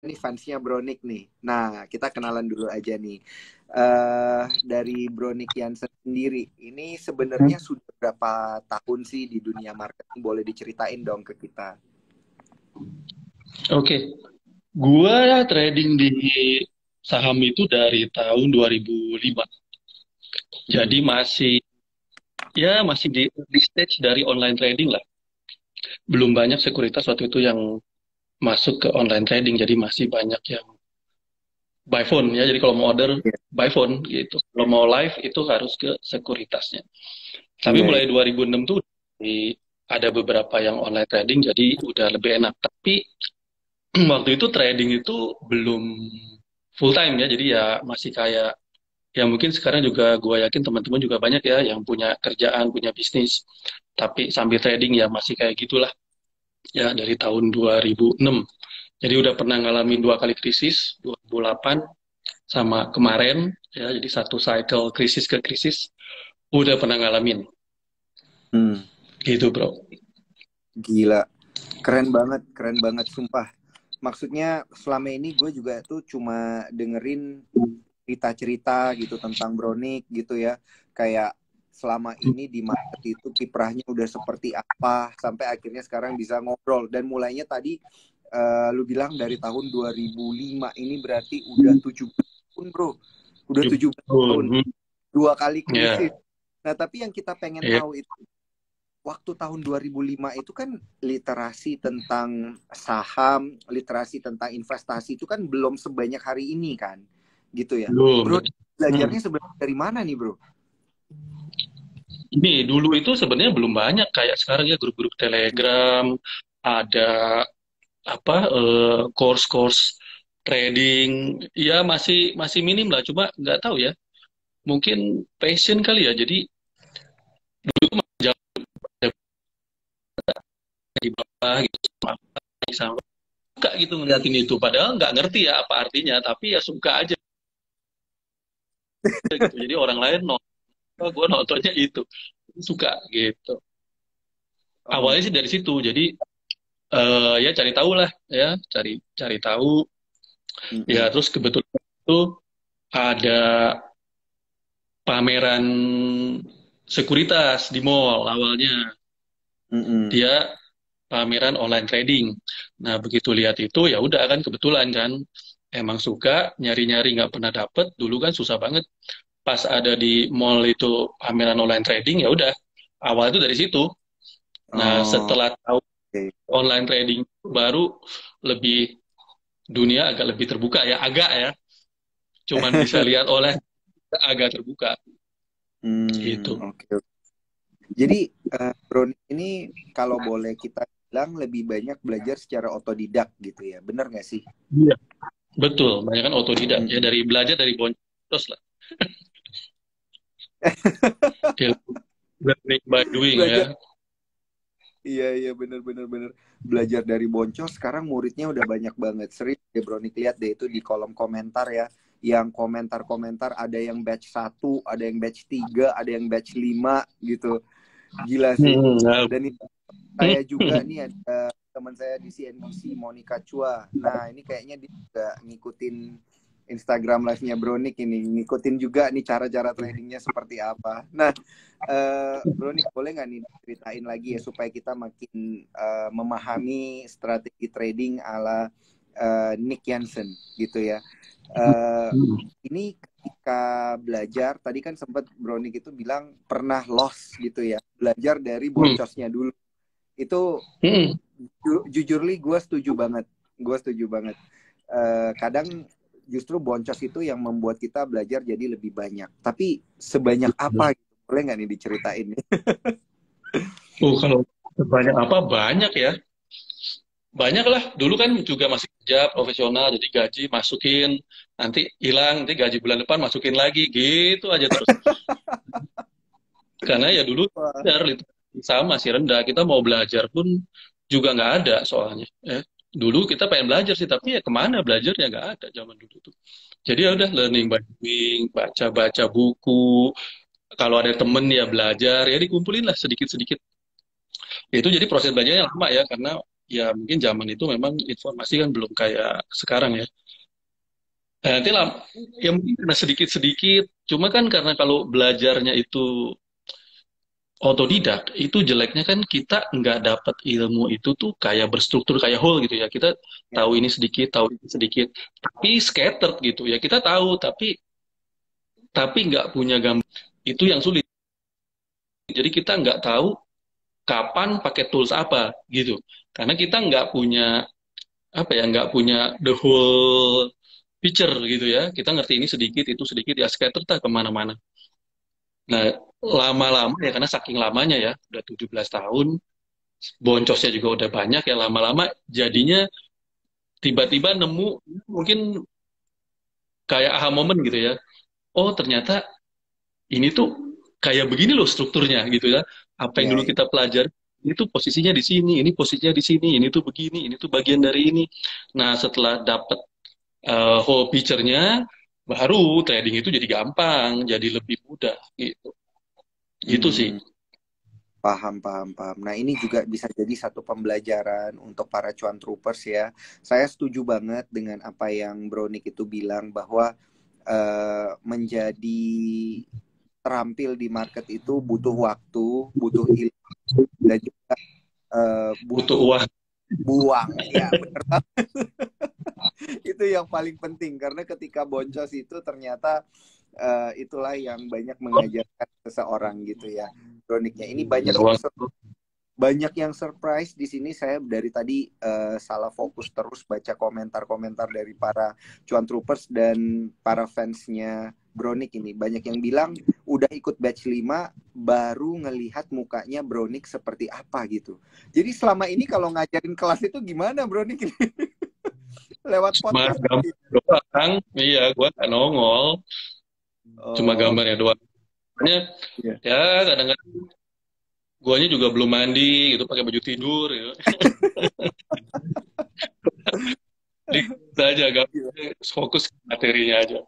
ini fansnya Bronik nih. Nah, kita kenalan dulu aja nih. Dari Bronik Jansen sendiri, ini sebenarnya sudah berapa tahun sih di dunia marketing? Boleh diceritain dong ke kita. Oke, gua trading di saham itu dari tahun 2005. Hmm. Jadi masih di stage dari online trading lah. Belum banyak sekuritas waktu itu yang masuk ke online trading, jadi masih banyak yang by phone ya. Jadi kalau mau order Iya, by phone gitu. Kalau mau live itu harus ke sekuritasnya. Tapi iya, iya. mulai 2006 tuh ada beberapa yang online trading, jadi udah lebih enak. Tapi waktu itu trading itu belum full time ya, jadi ya masih kayak ya mungkin sekarang juga gue yakin teman-teman juga banyak ya yang punya kerjaan, punya bisnis, tapi sambil trading ya masih kayak gitulah ya dari tahun 2006. Jadi udah pernah ngalamin dua kali krisis, 2008 sama kemarin ya, jadi satu cycle krisis ke krisis udah pernah ngalamin Hmm, gitu bro. gila. Keren banget, sumpah. Maksudnya selama ini gue juga tuh cuma dengerin cerita-cerita gitu tentang Bronik gitu ya. Kayak selama ini di market itu kiprahnya udah seperti apa sampai akhirnya sekarang bisa ngobrol. Dan mulainya tadi lu bilang dari tahun 2005 ini berarti udah 17 tahun bro. Udah 17 tahun. Hmm, Dua kali krisis. ya, Nah tapi yang kita pengen ya, tahu itu waktu tahun 2005 itu kan literasi tentang saham, literasi tentang investasi itu kan belum sebanyak hari ini kan, gitu ya. belum Bro, betul. Hmm. belajarnya sebenarnya dari mana nih, Bro? Ini dulu itu sebenarnya belum banyak kayak sekarang ya, grup-grup Telegram, ada apa course-course trading, ya masih masih minim lah, cuma nggak tahu ya, mungkin passion kali ya. Jadi dulu jauh di bawah gitu, sama suka gitu ngeliatin itu, padahal nggak ngerti ya apa artinya, tapi ya suka aja gitu. Jadi orang lain nonton, gue nontonnya itu suka gitu. Awalnya Oh, sih dari situ, jadi ya cari tahu lah ya, cari cari tahu ya. mm-mm, Terus kebetulan itu ada pameran sekuritas di mall awalnya. mm-mm. Dia pameran online trading. Nah, begitu lihat itu ya udah kan, kebetulan kan emang suka nyari-nyari nggak pernah dapet. Dulu kan susah banget. Pas ada di mall itu pameran online trading, ya udah awal itu dari situ. Nah, Oh, setelah tahu oke. online trading baru lebih dunia agak lebih terbuka ya, agak ya. Cuman bisa lihat oleh agak terbuka gitu. Oke. Jadi, Bro ini kalau boleh kita bilang lebih banyak belajar secara otodidak gitu ya, bener nggak sih? Iya. Betul, banyak kan otodidak ya, Mm-mm. dari belajar dari boncos lah. Ya, learning by doing Belajar. ya. Iya, iya, bener, bener, bener. Belajar dari Boncos, sekarang muridnya udah banyak banget. Sering deh Bronik lihat deh itu di kolom komentar ya. Yang komentar-komentar ada yang batch 1, ada yang batch 3, ada yang batch 5 gitu. Gila sih. Nah, Dan ini saya juga nih ada teman saya di CNBC, Monica Chua. Nah, ini kayaknya dia juga ngikutin Instagram live-nya Bronik ini. Ngikutin juga nih cara-cara tradingnya seperti apa. Nah, Bronik boleh nggak nih ceritain lagi ya supaya kita makin memahami strategi trading ala Nick Jansen gitu ya. Eh, ini ketika belajar, tadi kan sempat Bronik itu bilang pernah loss gitu ya. Belajar dari boncosnya dulu. Itu jujur li gue setuju banget. Gue setuju banget. Kadang justru boncos itu yang membuat kita belajar jadi lebih banyak. Tapi sebanyak apa gitu? Boleh nggak nih diceritain nih? kalau banyak apa, banyak ya. Banyak lah. Dulu kan juga masih kerja profesional, jadi gaji masukin, nanti hilang, nanti gaji bulan depan masukin lagi, gitu aja terus. Karena ya dulu Wah. sama masih rendah. Kita mau belajar pun juga nggak ada soalnya. Dulu kita pengen belajar sih, tapi ya kemana belajarnya, nggak ada zaman dulu tuh. Jadi ya udah learning by doing, baca-baca buku. Kalau ada temen ya belajar, ya dikumpulin lah sedikit-sedikit. Itu jadi proses belajarnya lama ya, karena ya mungkin zaman itu memang informasi kan belum kayak sekarang ya. Nah, nanti lah, ya mungkin karena sedikit-sedikit. Cuma kan karena kalau belajarnya itu otodidak, itu jeleknya kan kita nggak dapat ilmu itu tuh kayak berstruktur kayak whole gitu ya. Kita Ya. tahu ini sedikit, tahu ini sedikit. Tapi scattered gitu ya. Kita tahu, tapi nggak punya gambar. Itu yang sulit. Jadi kita nggak tahu kapan pakai tools apa gitu. Karena kita nggak punya apa ya, nggak punya the whole picture gitu ya. Kita ngerti ini sedikit, itu sedikit, ya scattered lah kemana-mana. Nah, lama-lama ya karena saking lamanya ya, udah 17 tahun, boncosnya juga udah banyak ya, lama-lama jadinya tiba-tiba nemu mungkin kayak aha moment gitu ya. Oh, ternyata ini tuh kayak begini loh strukturnya gitu ya. Apa yang Iya, dulu iya. kita pelajari ini tuh posisinya di sini, ini posisinya di sini, ini tuh begini, ini tuh bagian dari ini. Nah, setelah dapet whole picture-nya, baru trading itu jadi gampang, jadi lebih mudah gitu. Itu sih. Hmm, paham, paham, paham. Nah, ini juga bisa jadi satu pembelajaran untuk para cuan troopers ya. Saya setuju banget dengan apa yang Bronik itu bilang bahwa menjadi terampil di market itu butuh waktu, butuh ilmu, dan juga Butuh butuh uang. buang. Ya, benar banget. Itu yang paling penting karena ketika boncos itu ternyata itulah yang banyak mengajarkan seseorang gitu ya. Kroniknya ini Ya, banyak yang uang. banyak yang surprise di sini. Saya dari tadi salah fokus terus baca komentar-komentar dari para cuan troopers dan para fansnya Bronik ini. Banyak yang bilang udah ikut batch 5 baru ngelihat mukanya Bronik seperti apa gitu. Jadi selama ini kalau ngajarin kelas itu gimana Bronik ini? Lewat Cuma podcast gambar berarti? doang. Iya, gua nggak nongol. Cuma Oh, gambarnya doang. Makanya, iya. ya kadang-kadang guanya juga belum mandi gitu, pakai baju tidur gitu. Dikit aja, gak fokus ke materinya aja.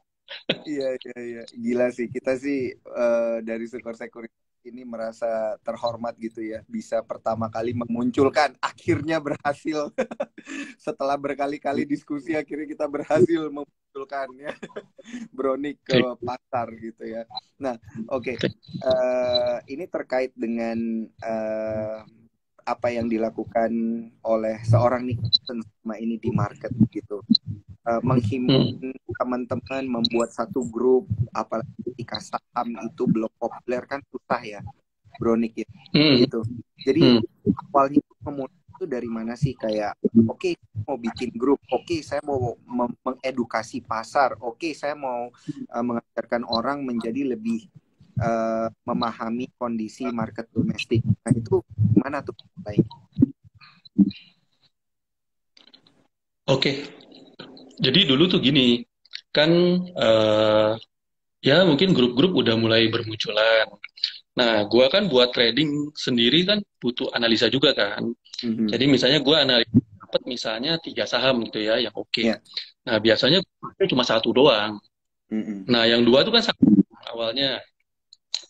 Iya, iya, iya. Gila sih. Kita sih dari Sukor Security ini merasa terhormat gitu ya. Bisa pertama kali memunculkan, akhirnya berhasil. Setelah berkali-kali diskusi, akhirnya kita berhasil memunculkannya. Bronik ke pasar gitu ya. Nah, oke. Ini terkait dengan apa yang dilakukan oleh seorang Nicholson selama ini di market gitu. Hmm. Menghimpun teman-teman membuat satu grup, apalagi ketika saham itu belum populer kan susah ya, Bronik ya, Hmm. gitu. Jadi Hmm. awalnya memulai itu dari mana sih, kayak oke, mau bikin grup, oke, saya mau mengedukasi pasar, oke, saya mau mengajarkan orang menjadi lebih memahami kondisi market domestik. Nah itu gimana tuh mulai? Oke, jadi dulu tuh gini, kan ya mungkin grup-grup udah mulai bermunculan. Nah, gua kan buat trading sendiri kan butuh analisa juga kan. Mhm. Jadi misalnya gua analisa dapat misalnya 3 saham gitu ya, yang oke. Ya. Nah, biasanya cuma satu doang. Mhm. Nah, yang dua tuh kan awalnya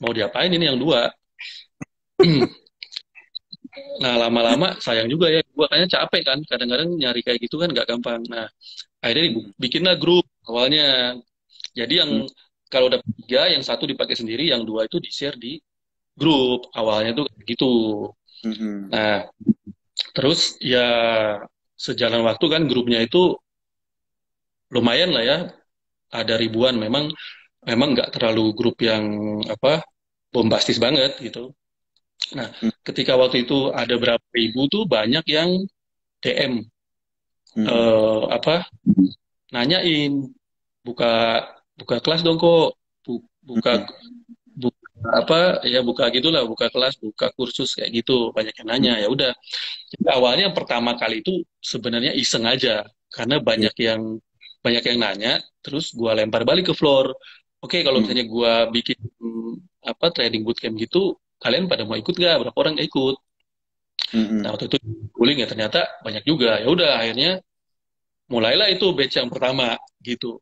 mau diapain ini yang dua? Nah, lama-lama sayang juga ya. Gua kayaknya capek kan. Kadang-kadang nyari kayak gitu kan nggak gampang. Nah, akhirnya bikinlah grup awalnya. Jadi yang Mhm. kalau udah 3, yang satu dipakai sendiri, yang dua itu di-share di grup. Awalnya tuh kayak gitu. Mhm. Nah, terus ya sejalan waktu kan grupnya itu lumayan lah ya. Ada ribuan. Memang memang nggak terlalu grup yang apa bombastis banget gitu. Nah, ketika waktu itu ada berapa ribu tuh banyak yang DM Mhm. apa nanyain buka buka kelas dong kok buka Mhm. buka apa ya buka gitulah buka kelas buka kursus kayak gitu banyak yang nanya ya udah. Jadi awalnya pertama kali itu sebenarnya iseng aja karena Iya. banyak yang nanya terus gua lempar balik ke floor. Oke, kalau Mhm. misalnya gua bikin apa trading bootcamp gitu kalian pada mau ikut gak, berapa orang yang ikut. Nah, Mhm. waktu itu guling ya ternyata banyak juga ya udah akhirnya mulailah itu batch yang pertama gitu.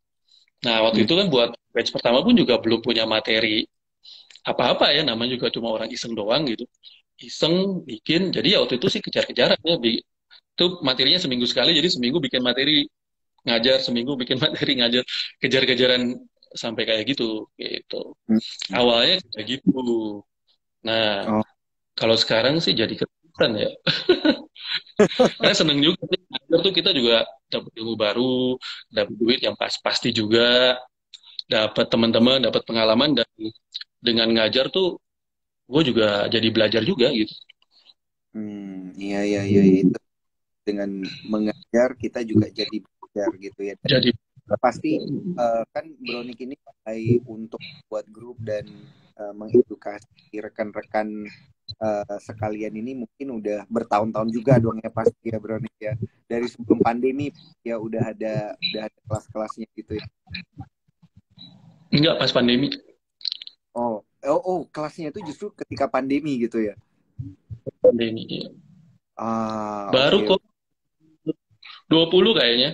Nah, waktu Mhm. itu kan buat batch pertama pun juga belum punya materi apa-apa ya, namanya juga cuma orang iseng doang gitu. Iseng bikin, jadi ya waktu itu sih kejar-kejaran ya, Itu materinya seminggu sekali, jadi seminggu bikin materi ngajar, seminggu bikin materi ngajar, kejar-kejaran sampai kayak gitu, gitu. Hmm. Awalnya kayak gitu. Nah, Oh, kalau sekarang sih jadi kesulitan ya. Karena seneng juga sih, ngajar tuh kita juga dapat ilmu baru, dapat duit yang pasti juga, dapat teman-teman, dapat pengalaman, dan dengan ngajar tuh gue juga jadi belajar juga gitu. iya, iya, iya, itu dengan mengajar kita juga jadi belajar gitu ya. Dan Jadi pasti kan Bronik ini mulai untuk buat grup dan mengedukasi rekan-rekan sekalian ini mungkin udah bertahun-tahun juga dong ya pasti ya Bronik ya. Dari sebelum pandemi ya udah ada kelas-kelasnya gitu ya. enggak pas pandemi, Kelasnya itu justru ketika pandemi gitu ya. pandemi. Iya. Baru Oke. kok 20 kayaknya,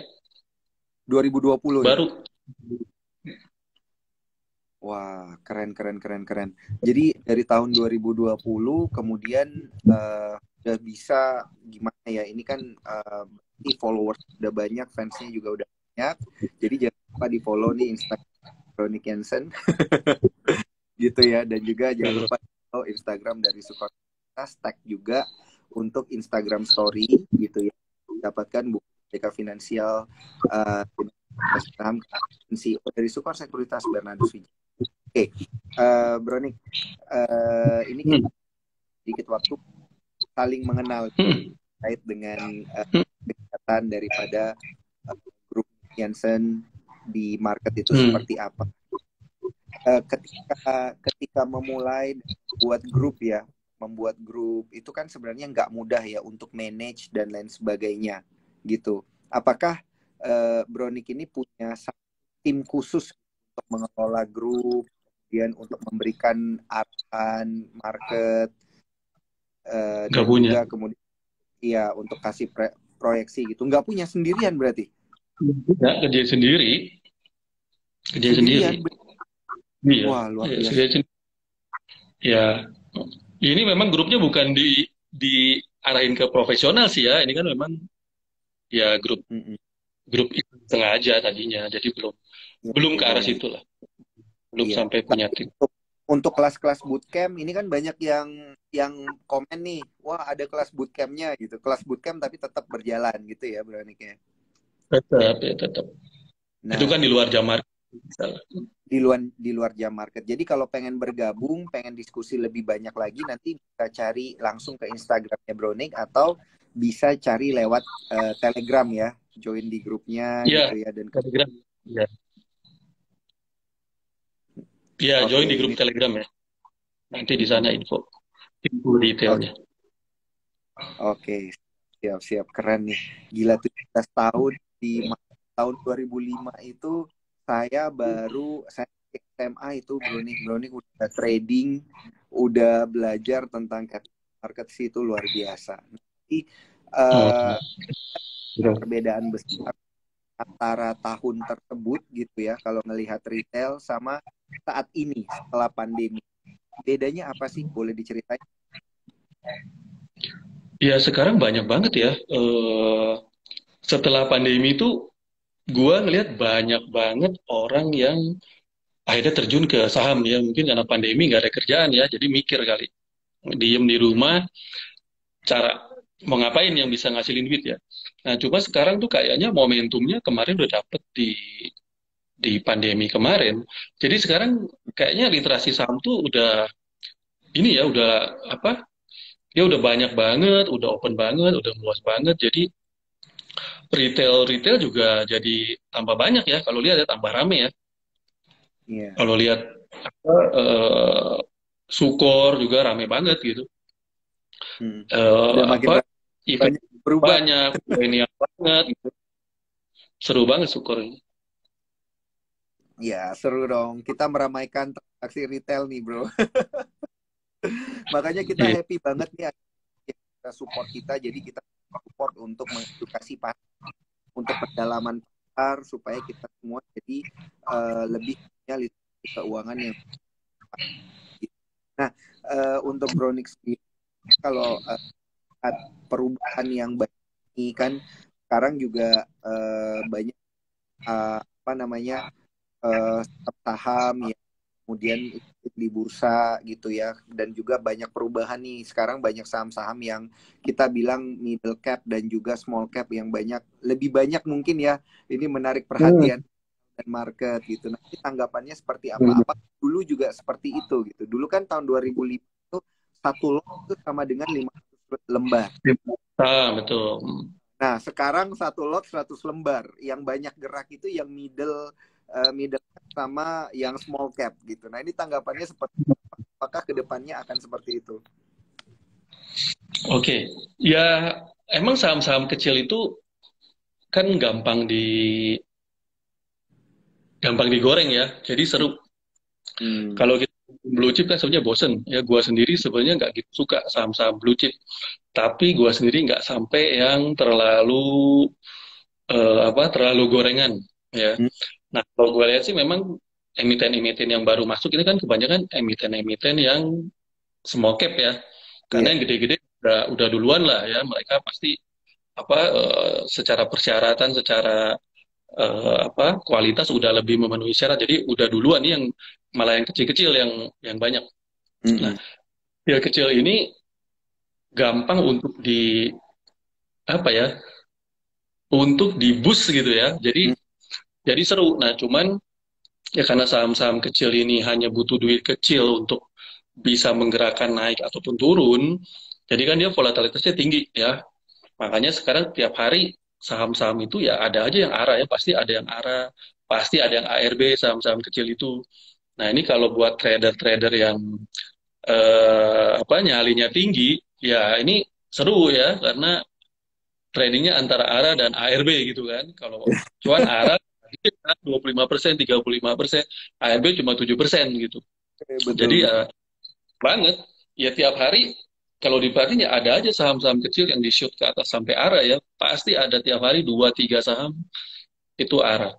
2020 ya. baru. Wah, keren, keren, keren, keren. Jadi dari tahun 2020 kemudian udah bisa gimana ya? Ini kan berarti followers udah banyak, fansnya juga udah banyak. Jadi jangan lupa di follow nih Instagram Bronick Jensen gitu ya. Dan juga jangan lupa di follow Instagram dari Sukortas, tag juga untuk Instagram Story gitu ya. Dapatkan buku Merdeka Finansial saham CEO dari Sukor Sekuritas Bernardus Wijaya. Oke, Bronik, ini kita sedikit waktu saling mengenal terkait dengan kegiatan daripada grup Jansen di market itu seperti apa. Ketika memulai membuat grup itu kan sebenarnya nggak mudah ya untuk manage dan lain sebagainya gitu. Apakah Bronik ini punya tim khusus untuk mengelola grup, kemudian untuk memberikan arahan market Nggak dan punya. juga kemudian ya untuk kasih proyeksi gitu. Nggak punya sendirian berarti? Nggak, kerja sendiri. Kerja sendiri. Sendirian. Iya. Wah, luar Iya, biasa. kerja sendiri. Ya, ini memang grupnya bukan diarahin ke profesional sih ya. Ini kan memang ya grup itu sengaja tadinya. Jadi belum Ya, belum ke ya, arah ya. situ lah. Belum Iya. sampai punya tim. Untuk kelas-kelas bootcamp ini kan banyak yang komen nih, wah ada kelas bootcampnya gitu, kelas bootcamp tapi tetap berjalan gitu ya, Bronik ya. Tetap, ya tetap. Itu kan Nah, di luar jam market. di luar jam market. Jadi kalau pengen bergabung, pengen diskusi lebih banyak lagi, nanti bisa cari langsung ke Instagramnya Bronik atau bisa cari lewat Telegram ya, join di grupnya Iya, gitu ya. Dan Telegram. Iya. Ya, oke, join di grup ini Telegram ya. Nanti di sana info oke, detailnya. oke, siap-siap, keren nih. Gila 17 tahun di tahun 2005 itu saya SMA itu Bronik udah trading, udah belajar tentang capital market sih itu luar biasa. Jadi Oh, eh, iya. perbedaan besar antara tahun tersebut gitu ya kalau ngelihat retail sama saat ini setelah pandemi. Bedanya apa sih? Boleh diceritain? Ya, sekarang banyak banget ya. Setelah pandemi itu, gua ngelihat banyak banget orang yang akhirnya terjun ke saham ya. Mungkin karena pandemi nggak ada kerjaan ya, jadi mikir kali. Diem di rumah, cara mau ngapain yang bisa ngasilin duit ya. Nah, cuma sekarang tuh kayaknya momentumnya kemarin udah dapet di pandemi kemarin. Jadi sekarang kayaknya literasi saham tuh udah ini ya, udah apa? Ya udah banyak banget, udah open banget, udah luas banget. Jadi retail juga jadi tambah banyak ya. Kalau lihat ya tambah rame ya. Iya. Kalau lihat apa, Sukor juga rame banget gitu. Udah makin Apa event banyak berubah. banyak, ini banget, gitu. Seru banget Sukor ini. Ya, seru dong. Kita meramaikan transaksi retail nih, bro. Makanya kita Iya, happy banget nih ada yang kita support kita. Jadi kita support untuk mengedukasi pasar, untuk pendalaman pasar supaya kita semua jadi lebih punya literasi keuangan yang baik. Nah, untuk Bronix sendiri, kalau perubahan yang baik ini kan sekarang juga banyak apa namanya saham ya, kemudian ikut di bursa gitu ya, dan juga banyak perubahan nih sekarang, banyak saham-saham yang kita bilang middle cap dan juga small cap yang lebih banyak mungkin ya, ini menarik perhatian dan market gitu. Nanti tanggapannya seperti apa? Apa dulu juga seperti itu gitu? Dulu kan tahun 2005 itu satu lot itu sama dengan 500 lembar. Betul. Nah, sekarang satu lot 100 lembar. Yang banyak gerak itu yang middle cap sama yang small cap gitu. Nah, ini tanggapannya seperti apa? Apakah kedepannya akan seperti itu? Oke, ya emang saham-saham kecil itu kan gampang digoreng ya. Jadi seru. Kalau kita blue chip kan sebenarnya bosen. Ya gua sendiri sebenarnya nggak gitu suka saham-saham blue chip. Tapi gua sendiri nggak sampai yang terlalu gorengan ya. Hmm. Nah, kalau gue lihat sih memang emiten-emiten yang baru masuk ini kan kebanyakan emiten-emiten yang small cap ya. Iya. Karena yang gede-gede udah duluan lah ya. Mereka pasti secara persyaratan, secara kualitas udah lebih memenuhi syarat. Jadi udah duluan nih yang malah yang kecil-kecil yang banyak. Nah, Mm-mm. yang kecil ini gampang untuk apa ya? Untuk di boost gitu ya. Jadi seru. Nah, cuman ya karena saham-saham kecil ini hanya butuh duit kecil untuk bisa menggerakkan naik ataupun turun, jadi kan dia volatilitasnya tinggi ya. Makanya sekarang tiap hari saham-saham itu ya ada aja yang arah ya, pasti ada yang arah, pasti ada yang ARB saham-saham kecil itu. Nah ini kalau buat trader-trader yang nyalinya tinggi, ya ini seru ya karena tradingnya antara ARA dan ARB gitu kan. Kalau cuan ARA 25%, 35%, ARB cuma 7% gitu. Betul, Jadi betul. ya banget, ya tiap hari kalau diperhatiin ya ada aja saham-saham kecil yang di-shoot ke atas sampai ARA ya. Pasti ada tiap hari 2-3 saham itu ARA.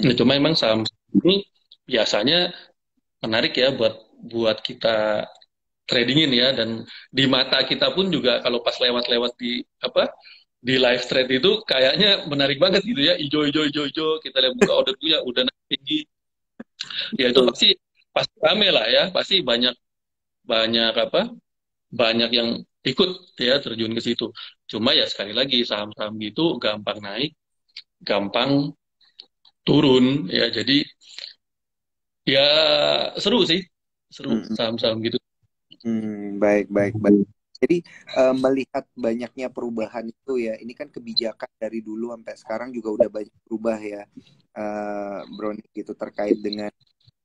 Nah, cuma emang saham ini biasanya menarik ya buat buat kita tradingin ya, dan di mata kita pun juga kalau pas lewat-lewat di live trade itu kayaknya menarik banget gitu ya, ijo ijo ijo ijo kita lihat buka order punya udah naik tinggi, ya itu Betul. pasti pasti rame lah ya, pasti banyak banyak banyak yang ikut ya terjun ke situ. Cuma ya sekali lagi saham-saham gitu gampang naik gampang turun ya, jadi ya seru sih, seru Mm-mm. saham-saham gitu. Baik, baik, baik. Jadi melihat banyaknya perubahan itu ya, ini kan kebijakan dari dulu sampai sekarang juga udah banyak berubah ya, Bro, gitu terkait dengan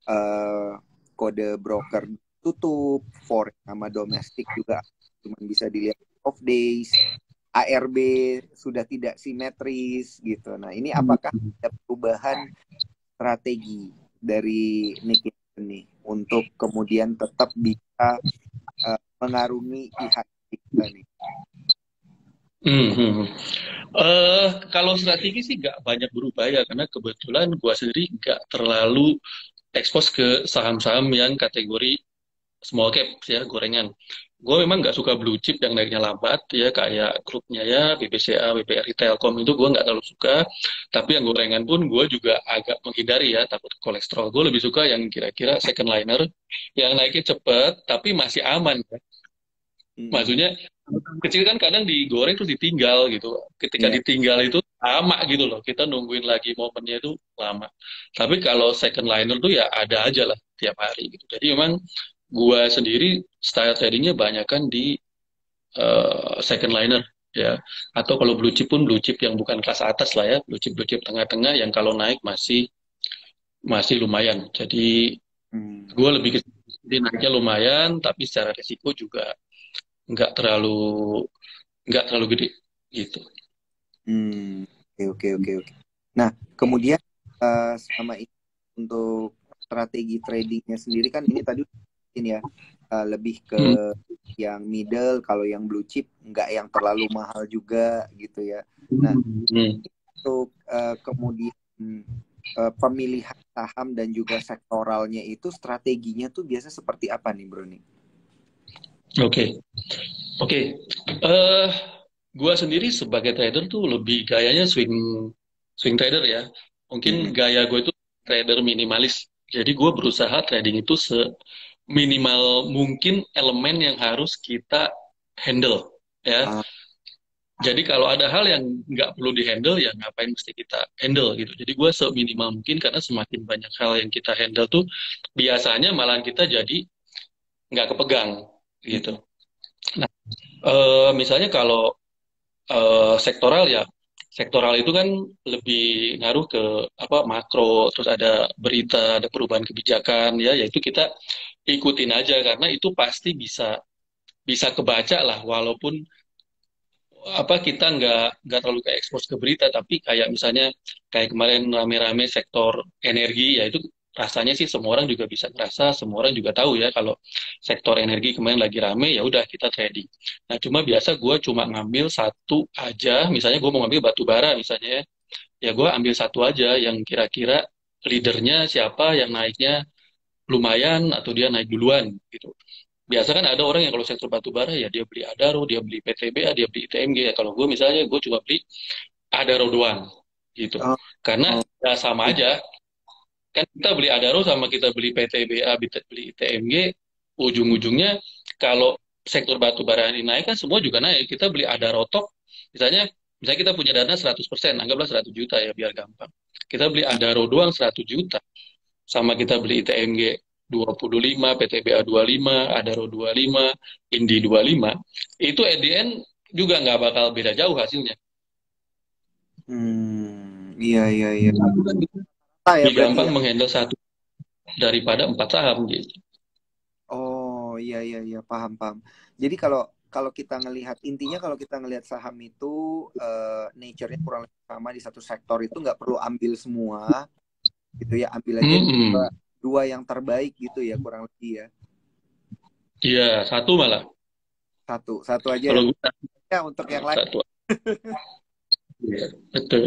eh, kode broker tutup, forex sama domestik juga cuma bisa dilihat off days, ARB sudah tidak simetris gitu. Nah, ini apakah ada perubahan strategi dari Nick ini untuk kemudian tetap bisa mengarungi IHSG kita nih? Hmm, hmm, hmm. Kalau strategi sih nggak banyak berubah ya, karena kebetulan gua sendiri nggak terlalu expose ke saham-saham yang kategori small cap ya, gorengan. Gue memang nggak suka blue chip yang naiknya lambat ya, kayak grupnya ya BBCA, BBRI, Telkom itu gue nggak terlalu suka. Tapi yang gorengan pun gue juga agak menghindari ya, takut kolesterol. Gue lebih suka yang kira-kira second liner, yang naiknya cepet tapi masih aman ya. Hmm, Maksudnya kecil kan kadang digoreng terus ditinggal gitu. Ketika ya. ditinggal itu lama gitu loh. Kita nungguin lagi momennya itu lama. Tapi kalau second liner tuh ya ada aja lah tiap hari gitu. Jadi memang gua sendiri style tradingnya banyak kan di second liner ya. Atau kalau blue chip pun blue chip yang bukan kelas atas lah ya. Blue chip tengah-tengah yang kalau naik masih masih lumayan. Jadi Hmm. gua lebih ke jadi naiknya lumayan, tapi secara risiko juga nggak terlalu nggak terlalu gede gitu. Hmm. Oke, oke, oke, oke. Nah, kemudian selama ini untuk strategi tradingnya sendiri kan ini tadi ini ya, lebih ke Hmm. yang middle, kalau yang blue chip nggak yang terlalu mahal juga gitu ya. Nah, Hmm. untuk kemudian pemilihan saham dan juga sektoralnya itu strateginya tuh biasa seperti apa nih, Bro nih? Oke, oke. Eh, Gua sendiri sebagai trader tuh lebih gayanya swing swing trader ya. Mungkin Mm-mm. gaya gue itu trader minimalis. Jadi gue berusaha trading itu seminimal mungkin elemen yang harus kita handle ya. Ah, Jadi kalau ada hal yang nggak perlu dihandle ya ngapain mesti kita handle gitu. Jadi gue seminimal mungkin karena semakin banyak hal yang kita handle tuh biasanya malah kita jadi nggak kepegang gitu. mm-mm. Nah, misalnya kalau sektoral ya, sektoral itu kan lebih ngaruh ke apa makro, terus ada berita, ada perubahan kebijakan ya, yaitu kita ikutin aja karena itu pasti bisa bisa kebaca lah walaupun apa kita nggak terlalu kayak expose ke berita tapi kayak misalnya kayak kemarin rame-rame sektor energi ya itu rasanya sih semua orang juga bisa ngerasa semua orang juga tahu ya kalau sektor energi kemarin lagi rame ya udah kita trading. Nah cuma biasa gue cuma ngambil satu aja misalnya gue mau ngambil batu bara misalnya ya gue ambil satu aja yang kira-kira leadernya siapa yang naiknya lumayan atau dia naik duluan gitu. Biasa kan ada orang yang kalau sektor batu bara ya dia beli Adaro, dia beli PTBA, dia beli ITMG. Ya kalau gue misalnya gue cuma beli Adaro doang gitu. Oh, Karena oh, ya sama aja. Kan kita beli Adaro sama kita beli PTBA, beli ITMG, ujung-ujungnya kalau sektor batu bara ini naik kan semua juga naik. Kita beli Adaro tok, misalnya kita punya dana 100%, anggaplah 100 juta ya biar gampang. Kita beli Adaro doang 100 juta, sama kita beli ITMG 25, PTBA 25, Adaro 25, Indi 25, itu at the end juga nggak bakal beda jauh hasilnya. iya iya iya. Ah ya Lebih berarti gampang ya. menghandle satu daripada empat saham gitu. Oh iya iya iya paham paham. Jadi kalau kalau kita ngelihat intinya kalau kita ngelihat saham itu nature-nya kurang lebih sama di satu sektor itu nggak perlu ambil semua gitu ya ambil aja dua, Mm-mm. dua yang terbaik gitu ya kurang lebih ya Iya, satu malah. satu satu aja Kalau yang gue ya untuk yang lain. satu. Iya, betul.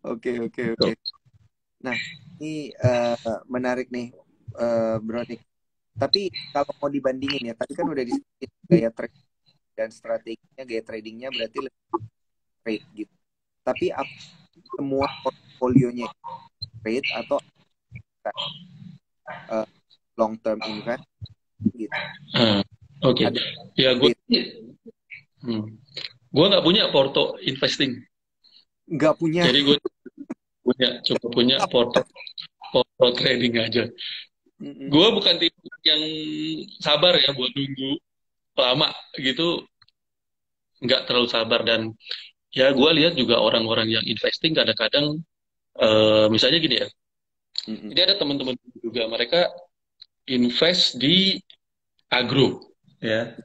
Oke oke oke. Betul. Nah ini menarik nih Brony. Tapi kalau mau dibandingin ya tadi kan udah disebutin gaya trade dan strateginya gaya tradingnya berarti lebih trade gitu. Tapi apa semua portfolionya trade atau uh, long term invest gitu. Ah, oke. Ada Ya gue, trade hmm. gue nggak punya porto investing. nggak punya. Jadi gue coba punya porto porto trading aja. Mm-mm. Gue bukan tipe yang sabar ya buat nunggu lama gitu, nggak terlalu sabar dan ya gue lihat juga orang-orang yang investing kadang-kadang misalnya gini ya, Mm-mm. ini ada teman-teman juga mereka invest di agro ya,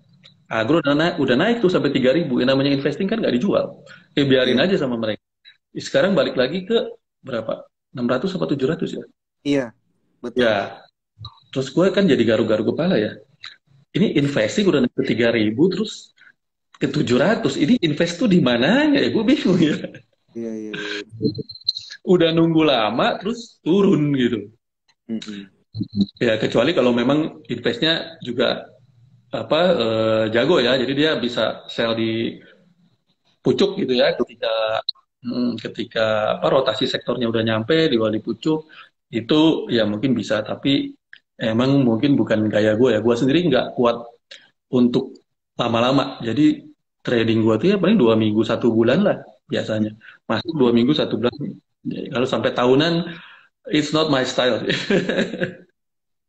agro udah naik tuh sampai 3.000. Yang namanya investing kan nggak dijual, biarin Iya aja sama mereka. Sekarang balik lagi ke berapa, 600 atau 700 ya. iya betul. Ya terus gue kan jadi garu-garu kepala ya, ini investing udah naik ke 3.000 terus ke 700, ini invest tuh di mananya ya gue bingung ya. Iya iya iya. Udah nunggu lama terus turun gitu Mm-mm. ya, kecuali kalau memang investnya juga apa jago ya, jadi dia bisa sell di pucuk gitu ya, ketika apa rotasi sektornya udah nyampe di wali pucuk itu ya mungkin bisa, tapi emang mungkin bukan gaya gue ya, gue sendiri nggak kuat untuk lama-lama. Jadi trading gue tuh ya paling 2 minggu 1 bulan lah biasanya, masuk 2 minggu 1 bulan. Kalau sampai tahunan it's not my style.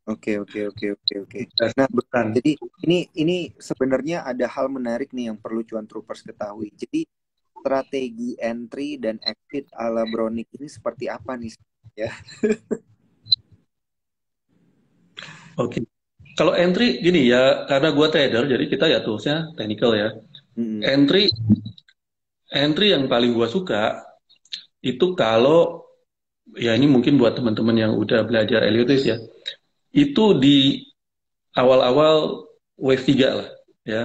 Oke oke oke oke oke. Nah Bukan. jadi ini sebenarnya ada hal menarik nih yang perlu cuan troopers ketahui. Jadi strategi entry dan exit ala Bronick ini seperti apa nih ya? Oke. Kalau entry gini ya, karena gue trader, jadi kita ya toolsnya technical ya. Mm-mm. Entry, entry yang paling gue suka itu kalau ya ini mungkin buat teman-teman yang udah belajar Eliotis ya, itu di awal-awal wave 3 lah ya.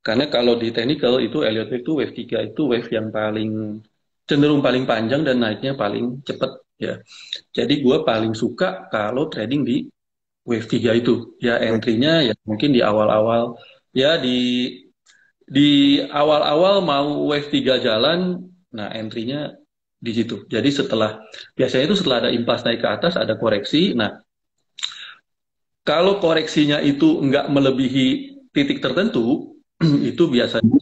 Karena kalau di technical itu Elliott itu wave 3 itu wave yang paling cenderung paling panjang dan naiknya paling cepat ya. Jadi gue paling suka kalau trading di wave 3 itu. Ya entry-nya ya mungkin di awal-awal ya di di awal-awal mau wave 3 jalan, nah entry-nya di situ. Jadi biasanya itu setelah ada impas naik ke atas, ada koreksi. Nah, kalau koreksinya itu nggak melebihi titik tertentu, itu biasanya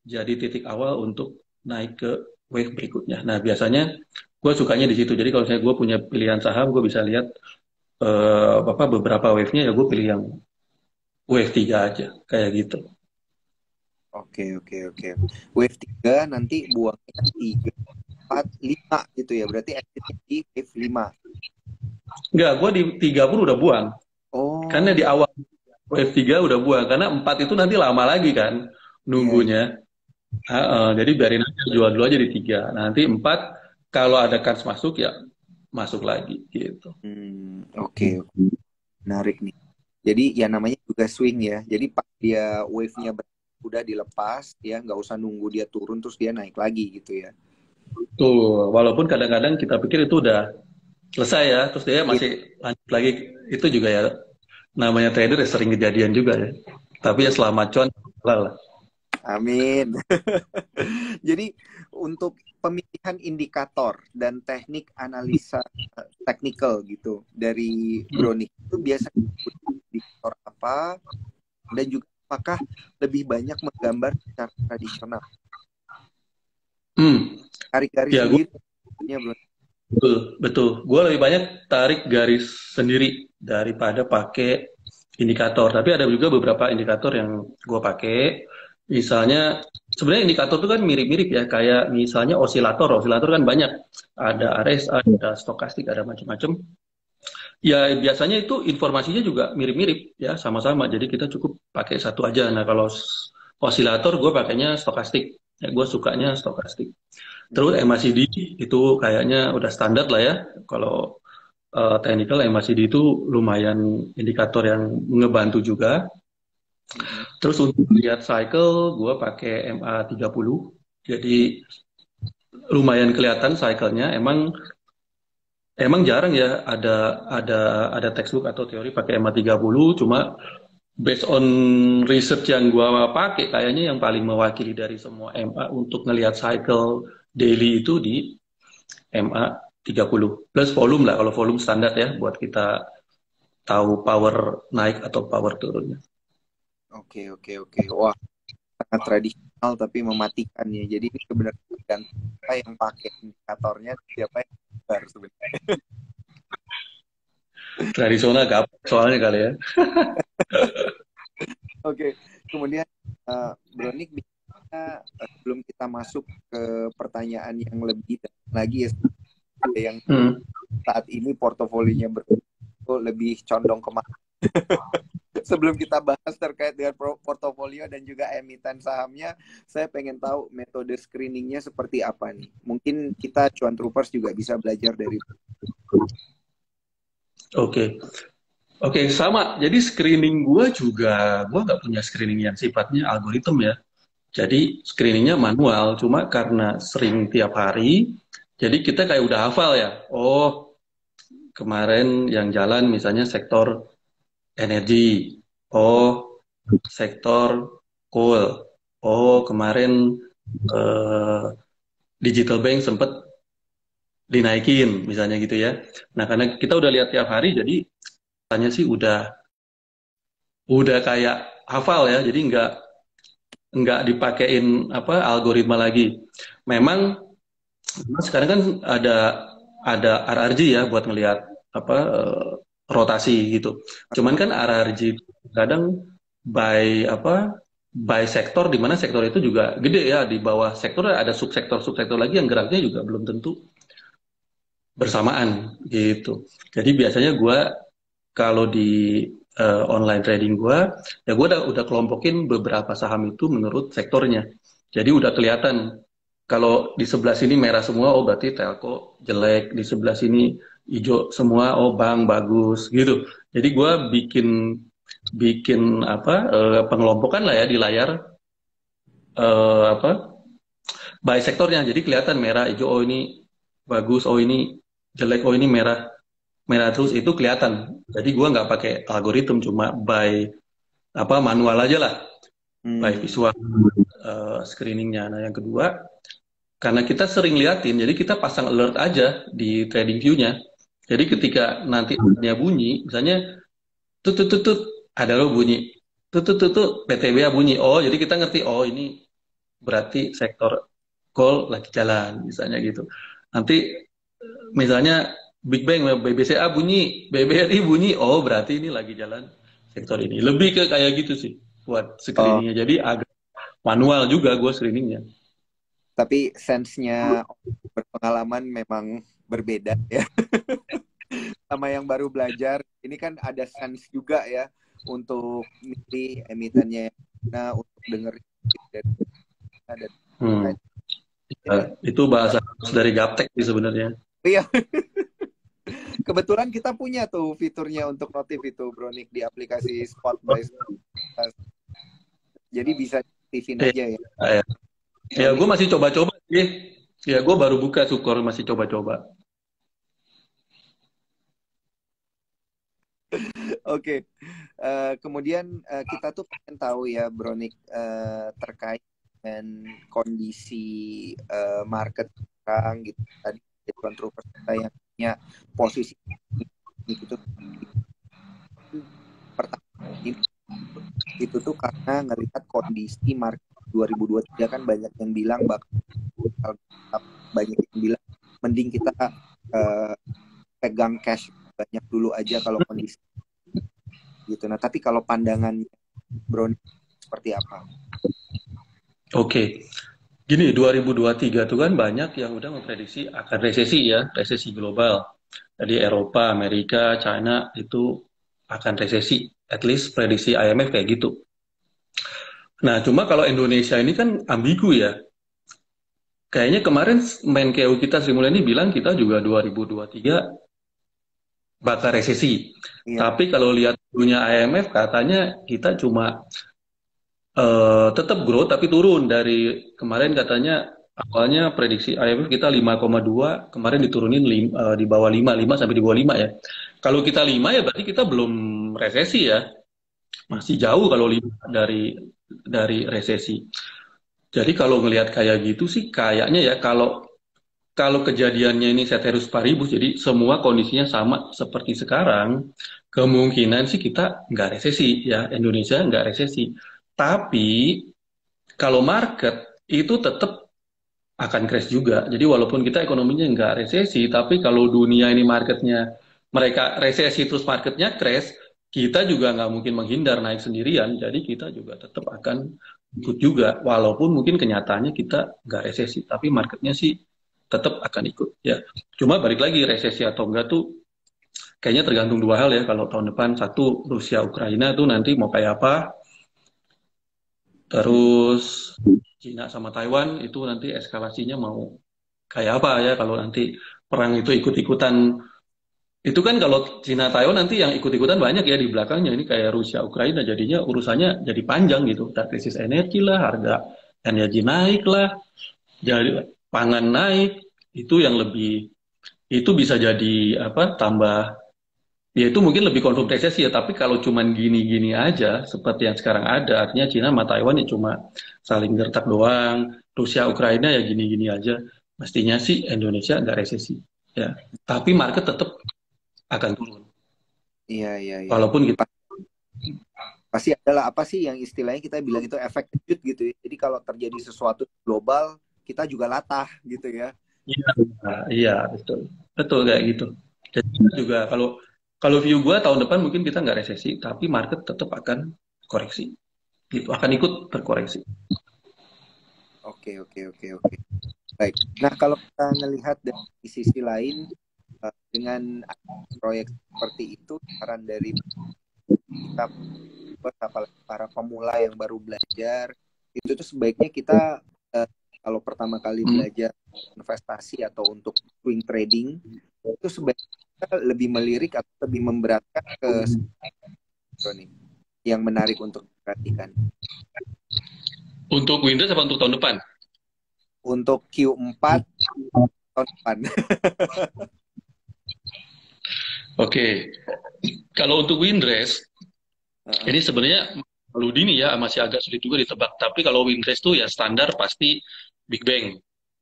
jadi titik awal untuk naik ke wave berikutnya. Nah, biasanya gue sukanya di situ. Jadi kalau misalnya gue punya pilihan saham, gue bisa lihat beberapa wave-nya, ya gue pilih yang wave 3 aja, kayak gitu. Oke, oke, oke. Wave 3 nanti buangnya 3, 4, 5 gitu ya. Berarti exitnya di wave 5. Enggak, gue di 3 pun udah buang. Karena Oh, di awal wave 3 udah buang. Karena 4 itu nanti lama lagi kan iya, iya. nunggunya. Jadi biarin aja, jual dulu aja di 3. Nanti 4, kalau ada kans masuk ya masuk lagi gitu. Oke, oke. Menarik nih. Jadi ya namanya juga swing ya. Jadi pas dia wave-nya udah dilepas, ya nggak usah nunggu dia turun terus dia naik lagi gitu ya. Tuh, walaupun kadang-kadang kita pikir itu udah selesai ya, terus dia Iya, masih lanjut lagi. Itu juga ya, namanya trader ya sering kejadian juga ya. Tapi ya betul. selamat cuan, lah. Amin. Jadi untuk pemilihan indikator dan teknik analisa teknikal gitu dari Hmm. Brownick itu biasanya indikator apa dan juga apakah lebih banyak menggambar secara tradisional? Hmm. Garis-garis Ya, gue sendiri maksudnya Bro. betul, betul. Gue lebih banyak tarik garis sendiri daripada pakai indikator. Tapi ada juga beberapa indikator yang gue pakai. Misalnya, sebenarnya indikator itu kan mirip-mirip ya. Kayak misalnya osilator. Osilator kan banyak. Ada Iya. RSI, ada stokastik, ada macam-macam. Ya biasanya itu informasinya juga mirip-mirip ya, sama-sama. Jadi kita cukup pakai satu aja. Nah kalau osilator gue pakainya stokastik. Ya, gue sukanya stokastik. Terus Hmm. MACD itu kayaknya udah standar lah ya. Kalau technical MACD itu lumayan indikator yang ngebantu juga. Hmm. Terus untuk lihat cycle, gue pakai MA30. Jadi lumayan kelihatan cycle-nya. Emang jarang ya ada textbook atau teori pakai MA30. Cuma based on research yang gua pakai, kayaknya yang paling mewakili dari semua MA untuk ngelihat cycle daily itu di MA30 plus volume lah. Kalau volume standar ya buat kita tahu power naik atau power turunnya. Oke, oke, oke. Wah, sangat tradisional tapi mematikan ya. Jadi ini sebenarnya tergantung siapa yang pakai indikatornya, siapa yang gambar sebenarnya. Tradisional gak soalnya kali ya. Oke, kemudian Bronik bisa sebelum kita masuk ke pertanyaan yang lebih dalam lagi ya, ada yang Hmm. saat ini portofolinya lebih condong kemana? Sebelum kita bahas terkait dengan portofolio dan juga emiten sahamnya, saya pengen tahu metode screeningnya seperti apa nih. Mungkin kita cuan troopers juga bisa belajar dari. Oke. Oke, sama. Jadi screening gue nggak punya screening yang sifatnya algoritma ya. Jadi screeningnya manual, cuma karena sering tiap hari, jadi kita kayak udah hafal ya. Oh, kemarin yang jalan misalnya sektor energi. Oh, sektor coal. Oh, kemarin eh, digital bank sempat dinaikin, misalnya gitu ya. Nah, karena kita udah lihat tiap hari, jadi tanya sih udah kayak hafal ya. Jadi nggak dipakein apa algoritma lagi. Memang sekarang kan ada RRG ya buat ngelihat apa rotasi gitu. Cuman kan RRG itu kadang by sektor di mana sektor itu juga gede ya, di bawah sektor ada subsektor lagi yang geraknya juga belum tentu bersamaan gitu. Jadi biasanya gue kalau di online trading gue, ya gue udah kelompokin beberapa saham itu menurut sektornya. Jadi udah kelihatan kalau di sebelah sini merah semua, oh berarti telco jelek. Di sebelah sini hijau semua, oh bank bagus gitu. Jadi gue bikin bikin apa pengelompokan lah ya di layar apa by sektornya. Jadi kelihatan merah, hijau, oh ini bagus, oh ini jelek, oh ini merah merah terus itu kelihatan. Jadi gua nggak pakai algoritma, cuma by apa manual aja lah, by Hmm. visual. screeningnya. Nah, yang kedua, karena kita sering liatin, jadi kita pasang alert aja di trading view-nya. Jadi ketika nanti alertnya bunyi, misalnya tut tut tut tut, ada lo bunyi, tut tut tut tut, PTBA bunyi. Oh, jadi kita ngerti, oh ini berarti sektor call lagi jalan, misalnya gitu. Nanti misalnya Big Bang, BBCA bunyi, BBRI bunyi, oh berarti ini lagi jalan sektor ini. Lebih ke kayak gitu sih buat Oh, screeningnya. Jadi agak manual juga gue screeningnya. tapi sense-nya berpengalaman memang berbeda ya. Sama yang baru belajar, ini kan ada sense juga ya untuk milih emitennya yang mana, untuk dengerin dari ada Hmm. jadi Itu bahasa dari Gaptek sih sebenarnya. iya, kebetulan kita punya tuh fiturnya untuk notif itu Bronik di aplikasi Spot by Spot. Jadi bisa aktifin Ya, aja ya. ya. Ya, gue Bronik. masih coba-coba sih. Ya, gue baru buka Sukor, masih coba-coba. Oke. Kemudian kita tuh pengen tahu ya Bronik, terkait dengan kondisi market sekarang gitu. Tadi kontroversi kita yang punya posisi gitu, pertama itu tuh karena ngelihat kondisi market 2023 kan banyak yang bilang bakal, banyak yang bilang mending kita uh, pegang cash banyak dulu aja kalau kondisi gitu. Nah, tapi kalau pandangan Bro seperti apa? Oke. Gini, 2023 tuh kan banyak yang udah memprediksi akan resesi ya, resesi global. Jadi Eropa, Amerika, China itu akan resesi. At least prediksi IMF kayak gitu. Nah, cuma kalau Indonesia ini kan ambigu ya. Kayaknya kemarin Menkeu kita Sri Mulyani bilang kita juga 2023 bakal resesi. Iya. Tapi kalau lihat dunia IMF katanya kita cuma tetap growth tapi turun dari kemarin katanya awalnya prediksi IMF kita 5,2 kemarin diturunin di bawah 5 5 sampai di bawah 5 ya. Kalau kita 5 ya berarti kita belum resesi ya. Masih jauh kalau 5 dari resesi. Jadi kalau ngelihat kayak gitu sih kayaknya ya kalau kalau kejadiannya ini ceteris paribus jadi semua kondisinya sama seperti sekarang, kemungkinan sih kita nggak resesi ya, Indonesia nggak resesi. Tapi kalau market itu tetap akan crash juga. Jadi walaupun kita ekonominya nggak resesi, tapi kalau dunia ini marketnya mereka resesi terus marketnya crash, kita juga nggak mungkin menghindar naik sendirian. Jadi kita juga tetap akan ikut juga. Walaupun mungkin kenyataannya kita nggak resesi, tapi marketnya sih tetap akan ikut. Ya, cuma balik lagi resesi atau enggak tuh kayaknya tergantung dua hal ya. Kalau tahun depan satu Rusia Ukraina tuh nanti mau kayak apa, terus Cina sama Taiwan itu nanti eskalasinya mau kayak apa ya kalau nanti perang itu ikut-ikutan. Itu kan kalau Cina Taiwan nanti yang ikut-ikutan banyak ya di belakangnya. Ini kayak Rusia Ukraina jadinya urusannya jadi panjang gitu. Ada krisis energi lah, harga energi naik lah, jadi pangan naik. Itu yang lebih itu bisa jadi apa tambah ya itu mungkin lebih confirm resesi ya, tapi kalau cuman gini-gini aja seperti yang sekarang ada, artinya Cina sama Taiwan ya cuma saling gertak doang, Rusia Ukraina ya gini-gini aja, mestinya sih Indonesia nggak resesi ya, tapi market tetap akan turun, Iya, iya, iya. walaupun kita Pasti adalah apa sih yang istilahnya kita bilang itu efek kejut gitu ya. Jadi kalau terjadi sesuatu global, kita juga latah gitu ya. iya, iya betul, betul kayak gitu. Jadi kita juga kalau kalau view gua tahun depan mungkin kita nggak resesi, tapi market tetap akan koreksi, gitu, akan ikut berkoreksi. Oke, oke, oke, oke. Baik. Nah, kalau kita ngelihat dari sisi lain, dengan proyek seperti itu, saran dari kita apalagi para pemula yang baru belajar, itu tuh sebaiknya kita kalau pertama kali belajar investasi atau untuk swing trading, itu sebaiknya kita lebih melirik atau lebih memberatkan ke nih yang menarik untuk diperhatikan. Untuk Windows apa untuk tahun depan? Untuk Q4 tahun depan. Oke, kalau untuk Windrest, ini sebenarnya terlalu dini ya, masih agak sulit juga ditebak. Tapi kalau Windrest tuh ya standar pasti Big Bang.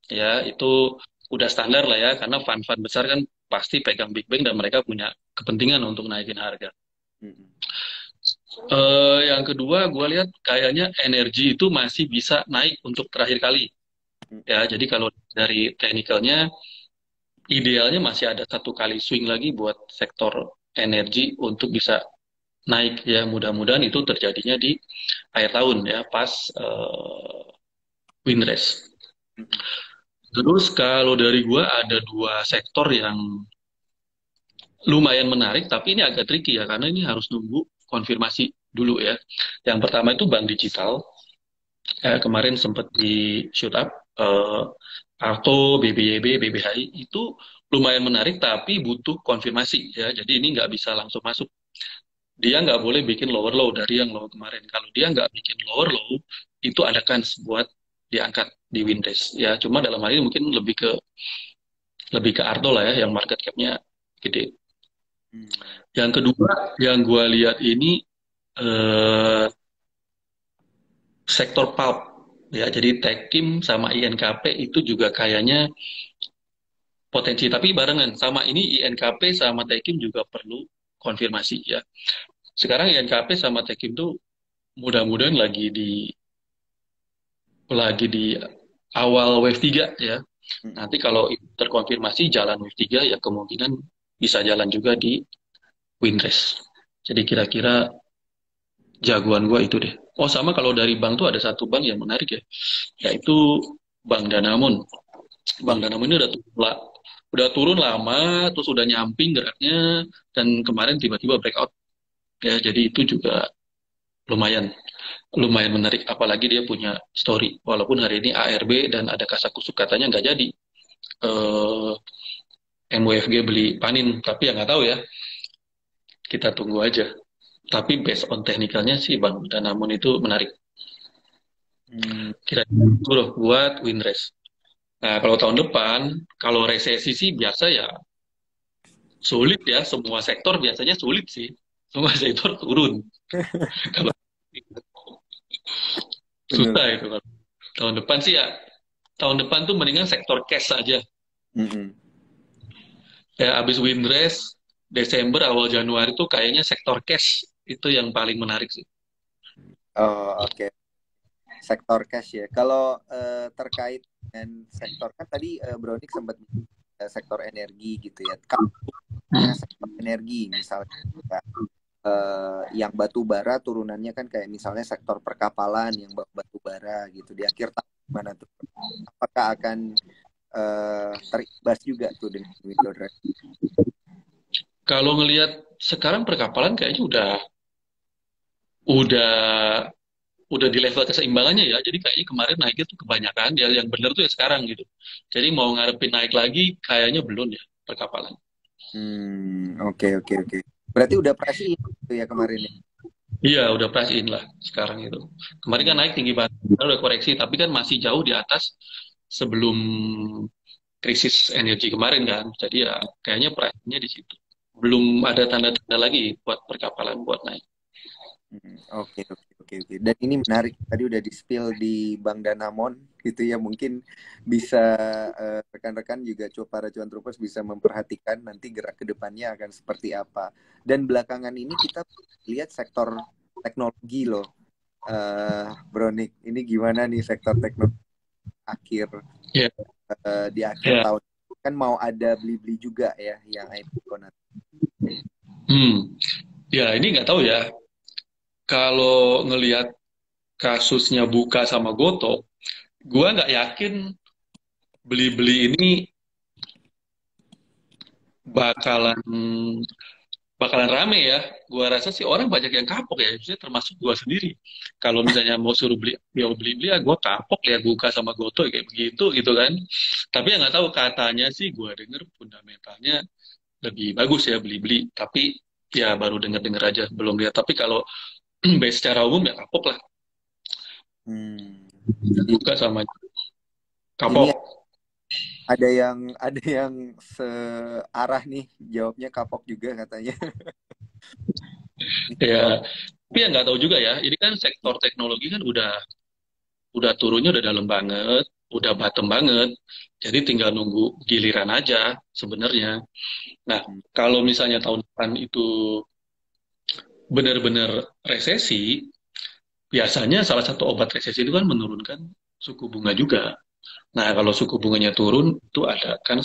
Ya, itu udah standar lah ya, karena fund-fund besar kan pasti pegang Big Bang dan mereka punya kepentingan untuk naikin harga. Mm-mm. Yang kedua, gue lihat kayaknya energi itu masih bisa naik untuk terakhir kali. Ya, jadi kalau dari technicalnya, idealnya masih ada satu kali swing lagi buat sektor energi untuk bisa naik ya. Mudah-mudahan itu terjadinya di akhir tahun ya, pas Windrest. Mm-mm. Terus kalau dari gua ada dua sektor yang lumayan menarik, tapi ini agak tricky ya, karena ini harus nunggu konfirmasi dulu ya. Yang pertama itu bank digital. Kemarin sempat di shoot up. eh, Arto, BBYB, BBHI itu lumayan menarik, tapi butuh konfirmasi ya. Jadi ini nggak bisa langsung masuk. Dia nggak boleh bikin lower low dari yang low kemarin. Kalau dia nggak bikin lower low, itu ada kans buat diangkat di Windrest. Ya, cuma dalam hal ini mungkin lebih ke Arto lah ya, yang market cap-nya gede. Mm. Yang kedua, yang gue lihat ini eh, sektor pulp. Ya, jadi Tekim sama INKP itu juga kayaknya potensi. Tapi barengan sama ini INKP sama Tekim juga perlu konfirmasi ya. Sekarang INKP sama Tekim tuh mudah-mudahan lagi di awal wave 3 ya. Mm-mm. Nanti kalau itu terkonfirmasi jalan wave 3 ya kemungkinan bisa jalan juga di Windrest. Jadi kira-kira jagoan gua itu deh. Oh sama kalau dari bank tuh ada satu bank yang menarik ya, yaitu Bank Danamon. Bank Bang. Danamon ini udah turun lama, terus udah nyamping geraknya, dan kemarin tiba-tiba breakout. Ya, jadi itu juga lumayan lumayan menarik. Apalagi dia punya story. Walaupun hari ini ARB dan ada kasakusuk katanya nggak jadi. Eh, MUFG beli Panin, tapi ya nggak tahu ya. Kita tunggu aja. Tapi based on teknikalnya sih Bang Danamon itu menarik. Mm. Kira-kira itu loh buat Windrest. Nah, kalau tahun depan, kalau resesi sih biasa ya sulit ya. Semua sektor biasanya sulit sih. Semua sektor turun. Kalau Bener. susah itu kan. Tahun depan sih ya, tahun depan tuh mendingan sektor cash aja. Mm-mm. Ya, abis Windrest, Desember, awal Januari tuh kayaknya sektor cash itu yang paling menarik sih. Oh, oke. Sektor cash ya. Kalau terkait dengan sektor kan tadi Bronik sempat sektor energi gitu ya. Kalau sektor energi misalnya yang batu bara turunannya kan kayak misalnya sektor perkapalan yang batu bara gitu di akhir tahun mana tuh? Apakah akan terimbas juga tuh dengan window dress? Kalau ngelihat sekarang perkapalan kayaknya udah udah di level keseimbangannya ya. Jadi kayaknya kemarin naiknya tuh kebanyakan ya, yang benar tuh ya sekarang gitu. Jadi mau ngarepin naik lagi kayaknya belum ya perkapalan. Oke oke oke. Berarti udah pricing itu ya kemarin ya. Iya, udah price in lah sekarang itu. Kemarin kan Hmm, naik tinggi banget, sekarang udah koreksi, tapi kan masih jauh di atas sebelum krisis energi kemarin kan. Jadi ya kayaknya price-nya di situ. Belum ada tanda-tanda lagi buat perkapalan buat naik. oke oke oke oke. Dan ini menarik. Tadi udah di-spill di Bank Danamon gitu ya. Mungkin bisa rekan-rekan juga para cuan troopers bisa memperhatikan nanti gerak ke depannya akan seperti apa. Dan belakangan ini kita lihat sektor teknologi loh. Bronik, ini gimana nih sektor teknologi akhir Ya, di akhir ya. tahun kan mau ada beli-beli juga ya yang IPO nanti. Hmm. Ya, ini nggak tahu ya. Kalau ngelihat kasusnya Buka sama Goto, gua nggak yakin beli-beli ini bakalan bakalan rame ya. Gua rasa sih orang banyak yang kapok ya, maksudnya termasuk gua sendiri. Kalau misalnya mau suruh beli, ya beli-beli ya gua kapok lihat Buka sama Goto kayak begitu gitu kan. Tapi yang nggak tahu, katanya sih gua denger fundamentalnya lebih bagus ya beli-beli. Tapi ya baru denger-denger aja, belum lihat. Tapi kalau base secara umum ya kapok lah. Hmm. Jadi Buka sama ini kapok. ada yang searah nih jawabnya kapok juga katanya. Ya, Tapi ya nggak tahu juga ya. Ini kan sektor teknologi kan udah turunnya udah dalam banget, udah bottom banget. Jadi tinggal nunggu giliran aja sebenarnya. Nah, kalau misalnya tahun depan itu benar-benar resesi, biasanya salah satu obat resesi itu kan menurunkan suku bunga juga. Nah, kalau suku bunganya turun, itu ada kan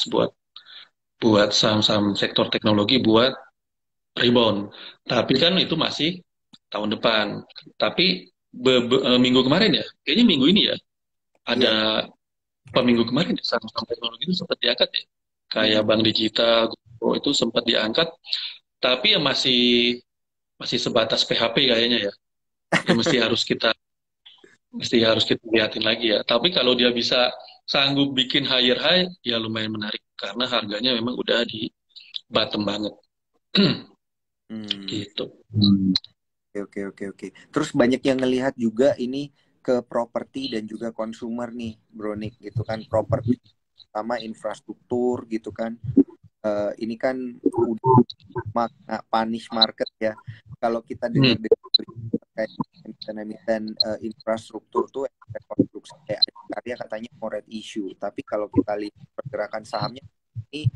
buat saham-saham sektor teknologi buat rebound. Tapi kan itu masih tahun depan. Tapi minggu kemarin ya, kayaknya minggu ini ya, ada Iya. minggu kemarin ya, saham-saham teknologi itu sempat diangkat ya. Kayak Mm-mm. Bank Digital, GoPro itu sempat diangkat, tapi ya masih masih sebatas PHP kayaknya ya. Ya mesti harus kita lihatin lagi ya. Tapi kalau dia bisa sanggup bikin higher high, ya lumayan menarik karena harganya memang udah di bottom banget. Hmm. Gitu. Oke, oke, oke, oke. Terus banyak yang ngelihat juga ini ke properti dan juga konsumer nih, Bronik, gitu kan. Properti sama infrastruktur gitu kan. Ini kan udah punish market ya. Kalau kita Hmm. dengar kayak emiten-emiten infrastruktur tuh konstruksi kayak karya katanya more red issue. Tapi kalau kita lihat pergerakan sahamnya ini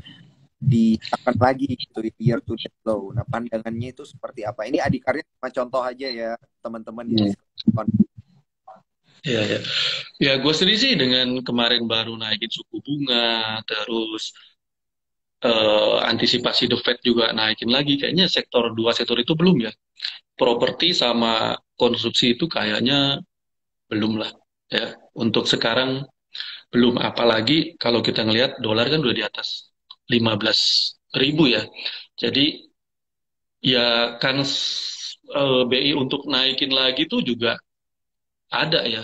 ditekan lagi gitu year to date low. Nah, pandangannya itu seperti apa? Ini adikarya cuma contoh aja ya, teman-teman di Hmm. diskon. Ya, ya. Ya, gue sendiri sih dengan kemarin baru naikin suku bunga, terus antisipasi The Fed juga naikin lagi. Kayaknya dua sektor itu belum ya. Properti sama konstruksi itu kayaknya belum lah. Ya, untuk sekarang belum. Apalagi kalau kita ngelihat dolar kan udah di atas 15.000 ya. Jadi ya kan BI untuk naikin lagi tuh juga ada ya.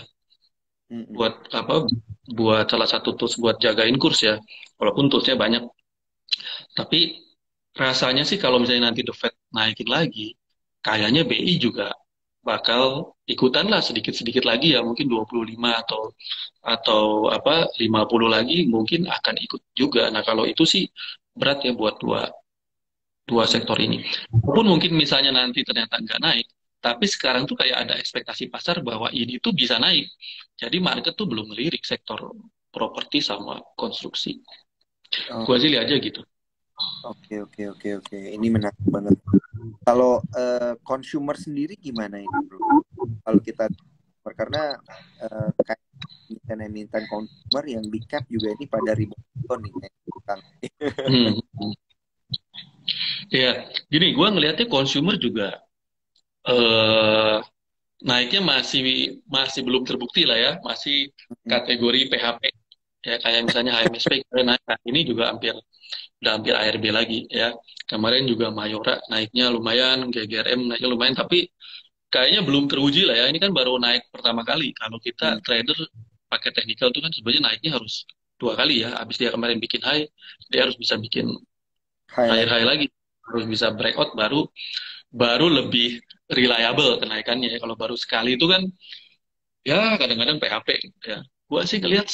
Mm-mm. Buat apa? Buat salah satu tools buat jagain kurs ya. Walaupun toolsnya banyak. Tapi rasanya sih kalau misalnya nanti The Fed naikin lagi, kayaknya BI juga bakal ikutan lah sedikit-sedikit lagi ya, mungkin 25 atau apa 50 lagi mungkin akan ikut juga. Nah, kalau itu sih berat ya buat dua dua Mm. sektor ini. Walaupun mungkin misalnya nanti ternyata nggak naik, tapi sekarang tuh kayak ada ekspektasi pasar bahwa ini tuh bisa naik. Jadi market tuh belum melirik sektor properti sama konstruksi. Oh, Gua sih lihat aja gitu. oke, oke, oke, oke. Ini menarik banget. Kalau consumer sendiri gimana ini, bro? Kalau kita karena kayak emiten-emiten consumer yang big cap juga ini pada rebound nih kayak Kang. Hmm. Ya, gini, gue ngelihatnya consumer juga eh naiknya masih masih belum terbukti lah ya, masih kategori PHP. Ya kayak misalnya HMSP kemarin naik, nah, ini juga udah hampir ARB lagi ya. Kemarin juga Mayora naiknya lumayan, GGRM naiknya lumayan, tapi kayaknya belum teruji lah ya. Ini kan baru naik pertama kali. Kalau kita Hmm. trader pakai technical itu kan sebenarnya naiknya harus dua kali ya. Habis dia kemarin bikin high, dia harus bisa bikin higher Highlight. high lagi, harus bisa breakout baru baru lebih reliable kenaikannya ya. Kalau baru sekali itu kan ya kadang-kadang PHP ya. Gua sih ngelihat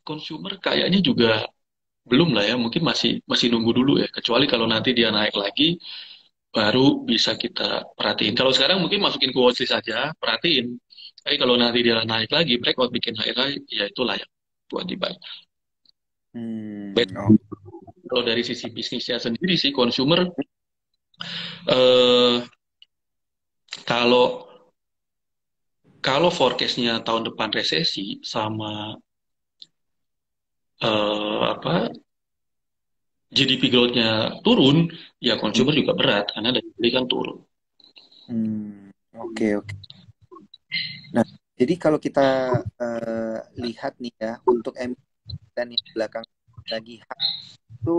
consumer kayaknya juga belum lah ya, mungkin masih masih nunggu dulu ya. Kecuali kalau nanti dia naik lagi baru bisa kita perhatiin. Kalau sekarang mungkin masukin ke watchlist saja, perhatiin. Tapi kalau nanti dia naik lagi, breakout bikin high high, ya itu layak buat dibuy. Oh. Kalau dari sisi bisnisnya sendiri sih, consumer eh, kalau kalau forecastnya tahun depan resesi sama apa GDP growth-nya turun, ya consumer juga berat karena dari beli kan turun. Oke, oke. Nah, jadi kalau kita lihat nih ya, untuk emiten yang belakang lagi hype itu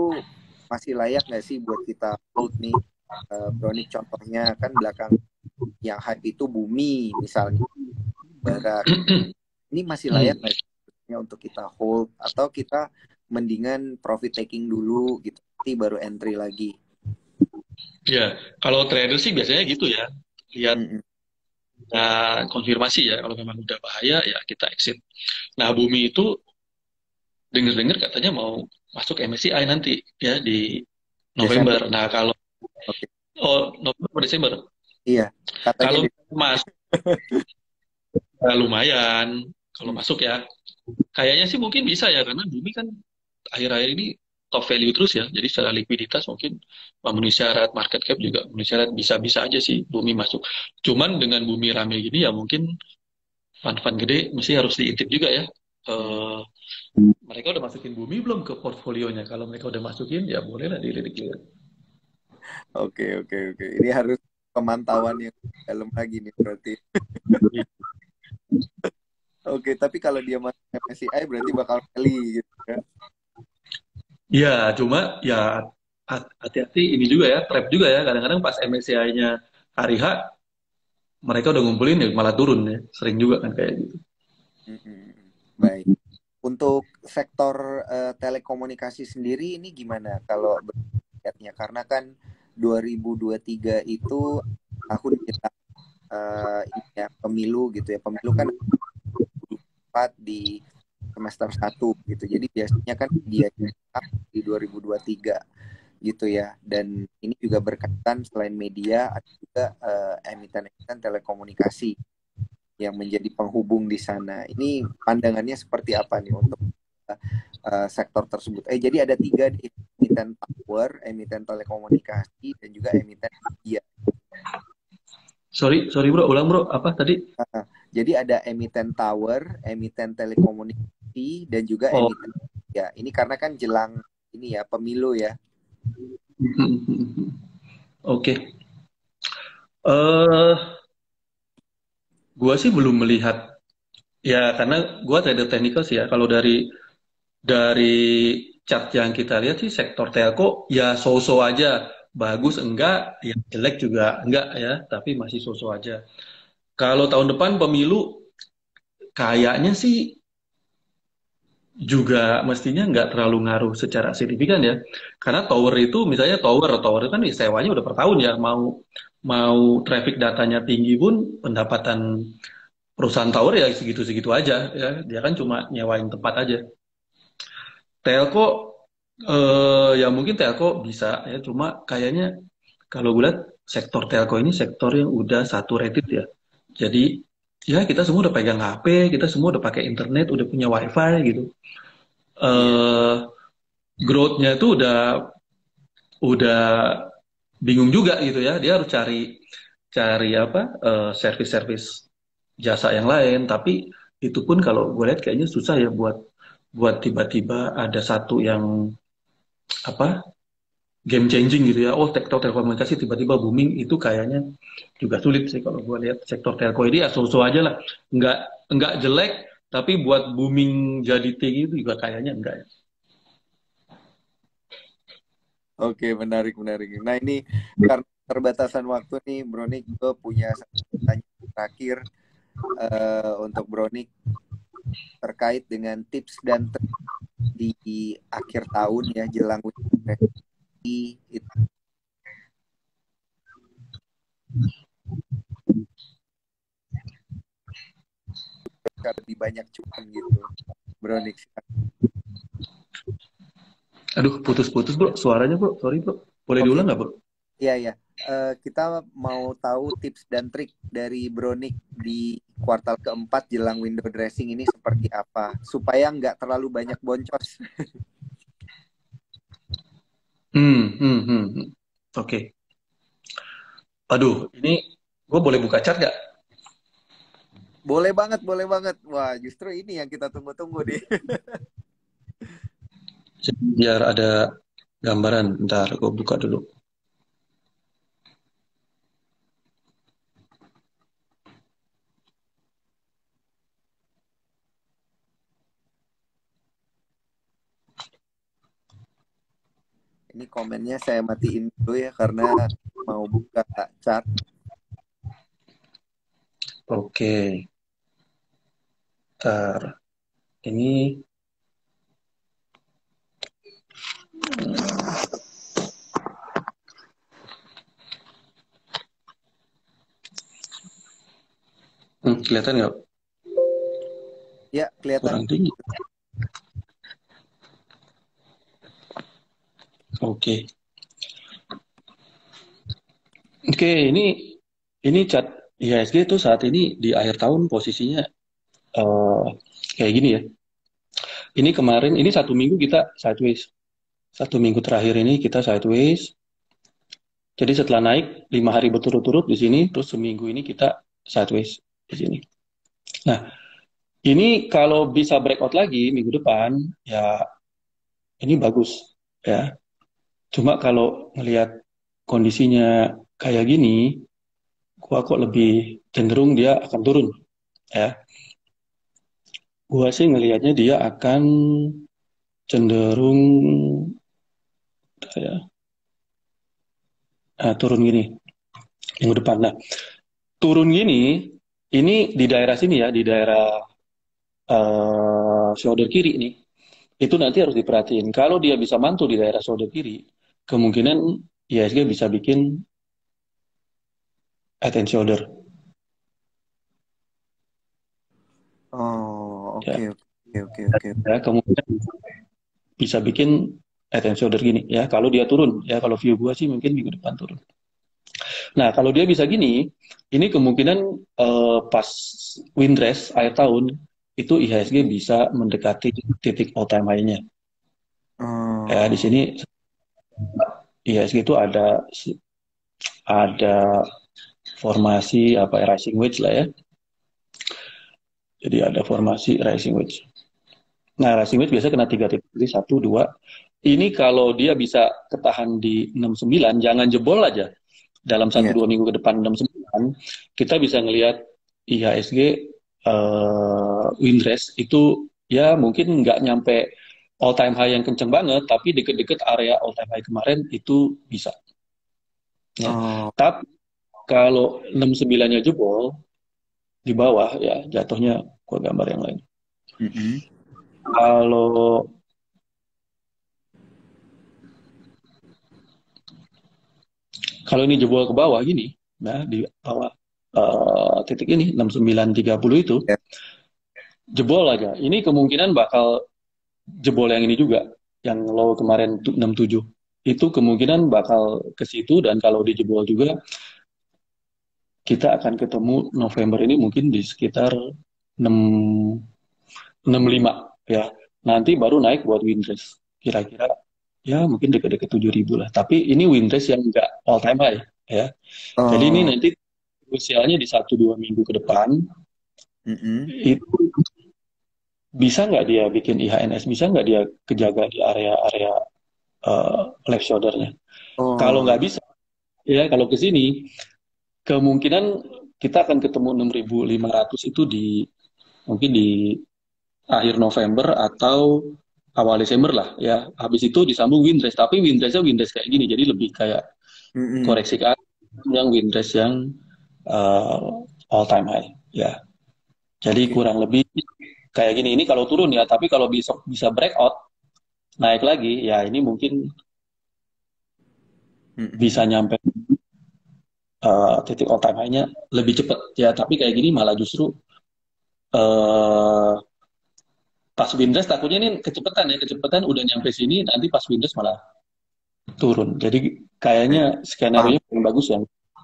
masih layak nggak sih buat kita hold nih? Bronik contohnya kan belakang yang hype itu bumi misalnya, bara. Ini masih layak Hmm. nggak sih sebenarnya untuk kita hold atau kita mendingan profit taking dulu gitu, nanti baru entry lagi. Ya, kalau trader sih biasanya gitu ya. Lihat Mm-mm. konfirmasi ya, kalau memang udah bahaya ya kita exit. Nah, Bumi itu dengar-dengar katanya mau masuk MSCI nanti ya di Desember. November. Nah, kalau Oke. oh November atau Desember. Iya, katanya Kalau di. Mas lumayan kalau Hmm. masuk ya. Kayaknya sih mungkin bisa ya karena Bumi kan akhir-akhir ini top value terus ya. Jadi secara likuiditas mungkin memenuhi syarat, market cap juga memenuhi syarat, bisa-bisa aja sih Bumi masuk. Cuman dengan Bumi rame gini ya mungkin fund-fund gede mesti harus diintip juga ya. Hmm. Eh, Mereka udah masukin Bumi belum ke portfolionya? Kalau mereka udah masukin ya bolehlah dilirik-lirik. Oke, oke, oke. Ini harus pemantauan yang dalam lagi nih berarti. Oke, tapi kalau dia masuk MSCI berarti bakal rally gitu kan. Iya, cuma ya hati-hati ini juga ya, trap juga ya. Kadang-kadang pas MSCI-nya hari H, mereka udah ngumpulin ya malah turun ya. Sering juga kan kayak gitu. Mm-mm. Baik. Untuk sektor telekomunikasi sendiri ini gimana kalau lihatnya? Karena kan 2023 itu tahun kita ini ya, pemilu gitu ya. Pemilu kan 4 di semester 1 gitu. Jadi biasanya kan dia di 2023 gitu ya. Dan ini juga berkaitan selain media ada juga emiten-emiten telekomunikasi yang menjadi penghubung di sana. Ini pandangannya seperti apa nih untuk sektor tersebut? Jadi ada tiga nih, emiten tower, emiten telekomunikasi, dan juga emiten media. Sorry, sorry bro, ulang bro. Apa tadi? Jadi ada emiten tower, emiten telekomunikasi, dan juga Oh, emiten media. Ini karena kan jelang ini ya pemilu ya. oke. Eh, gua sih belum melihat ya karena gua trader teknikal sih ya. Kalau dari chart yang kita lihat sih sektor telco ya so-so aja. Bagus enggak, ya jelek juga enggak ya, tapi masih so-so aja. Kalau tahun depan pemilu kayaknya sih juga mestinya nggak terlalu ngaruh secara signifikan ya. Karena tower itu misalnya tower itu kan sewanya udah per tahun ya. Mau mau traffic datanya tinggi pun pendapatan perusahaan tower ya segitu-segitu aja ya. Dia kan cuma nyewain tempat aja. Telco ya mungkin telco bisa ya. Cuma kayaknya kalau gue lihat sektor telco ini sektor yang udah saturated ya. Jadi ya kita semua udah pegang HP, kita semua udah pakai internet, udah punya wifi gitu. Iya. eh Growth-nya itu udah bingung juga gitu ya. Dia harus cari cari apa service-service jasa yang lain. Tapi itu pun kalau gue lihat kayaknya susah ya buat buat tiba-tiba ada satu yang apa game changing gitu ya. Oh, sektor telekomunikasi tiba-tiba booming itu kayaknya juga sulit sih kalau gue lihat sektor telco ini ya so-so aja lah. Nggak nggak jelek tapi buat booming jadi tinggi itu juga kayaknya enggak ya. Oke, menarik, menarik. Nah, ini karena keterbatasan waktu nih, Bronik, gue punya satu pertanyaan terakhir untuk Bronik terkait dengan tips dan trik di akhir tahun ya, jelang Widowmaker itu lebih banyak cuan gitu. Bronik. Aduh, putus-putus bro, suaranya bro, sorry bro. Boleh diulang Oke, nggak bro? iya, iya. Kita mau tahu tips dan trik dari Bronik di kuartal keempat jelang window dressing ini seperti apa, supaya nggak terlalu banyak boncos. Hmm. Oke. Aduh, ini gue boleh buka chat nggak? Boleh banget, boleh banget. Wah, justru ini yang kita tunggu-tunggu nih. Biar ada gambaran. Ntar gue buka dulu. Ini komennya saya matiin dulu ya karena mau buka chat. Oke, ntar ini kelihatan nggak? Ya, kelihatan. Kurang tinggi. Oke, oke ini. ini chart IHSG itu saat ini di akhir tahun posisinya eh, kayak gini ya. Ini kemarin, ini 1 minggu kita sideways. 1 minggu terakhir ini kita sideways. Jadi setelah naik 5 hari berturut-turut di sini, terus seminggu ini kita sideways di sini. Nah, ini kalau bisa breakout lagi minggu depan, ya ini bagus ya. Cuma kalau ngelihat kondisinya kayak gini, gua kok lebih cenderung dia akan turun ya. Gua sih ngelihatnya dia akan cenderung ya, turun gini minggu depan. Nah, turun gini, ini di daerah sini ya, di daerah shoulder kiri nih, itu nanti harus diperhatiin. Kalau dia bisa mantul di daerah shoulder kiri, kemungkinan IHSG bisa bikin head and shoulder. Oh, Ya, oke. ya kemungkinan bisa bikin head and shoulder gini ya. Kalau dia turun, ya kalau view gua sih mungkin minggu depan turun. Nah, kalau dia bisa gini, ini kemungkinan pas windrest akhir tahun itu IHSG bisa mendekati titik all time high-nya. Ya, di Oh, sini IHSG itu ada formasi apa rising wedge lah ya. Jadi ada formasi rising wedge. Nah, rising wedge biasanya kena 3 titik, jadi 1, 2. Ini kalau dia bisa ketahan di 69, jangan jebol aja. Dalam satu iya. dua minggu ke depan 69, kita bisa ngelihat IHSG windrest itu ya mungkin nggak nyampe all time high yang kenceng banget, tapi deket-deket area all time high kemarin itu bisa. Ya. Oh, Tapi kalau 69-nya jebol di bawah ya jatuhnya gua gambar yang lain. mm-mm. Kalau kalau ini jebol ke bawah gini, nah di bawah titik ini 6930 itu Ya. jebol aja. Ini kemungkinan bakal jebol yang ini juga, yang low kemarin 67. Itu kemungkinan bakal ke situ dan kalau dijebol juga kita akan ketemu November ini mungkin di sekitar 6 65 ya. Nanti baru naik buat windrest. Kira-kira ya mungkin dekat-dekat 7.000 lah. Tapi ini windrest yang enggak all time high ya. Jadi ini Oh, nanti usianya di 1-2 minggu ke depan mm-mm. itu bisa nggak dia bikin IHNS, bisa nggak dia kejaga di area-area left shoulder-nya. Kalau Oh, nggak bisa, ya kalau ke sini kemungkinan kita akan ketemu 6.500 itu di mungkin di akhir November atau awal Desember lah ya. Habis itu disambung windrest, tapi windrestnya windrest kayak gini, jadi lebih kayak mm-mm. koreksi ke atas yang windrest yang uh, all time high ya. Jadi Oke. kurang lebih kayak gini. Ini kalau turun ya, tapi kalau besok bisa breakout naik lagi ya ini mungkin Mm-mm. bisa nyampe titik all time high-nya lebih cepat ya. Tapi kayak gini malah justru uh, pas windrest takutnya ini kecepatan ya, kecepatan udah nyampe sini nanti pas windrest malah turun. Jadi Baik. kayaknya Paham. skenario paling bagus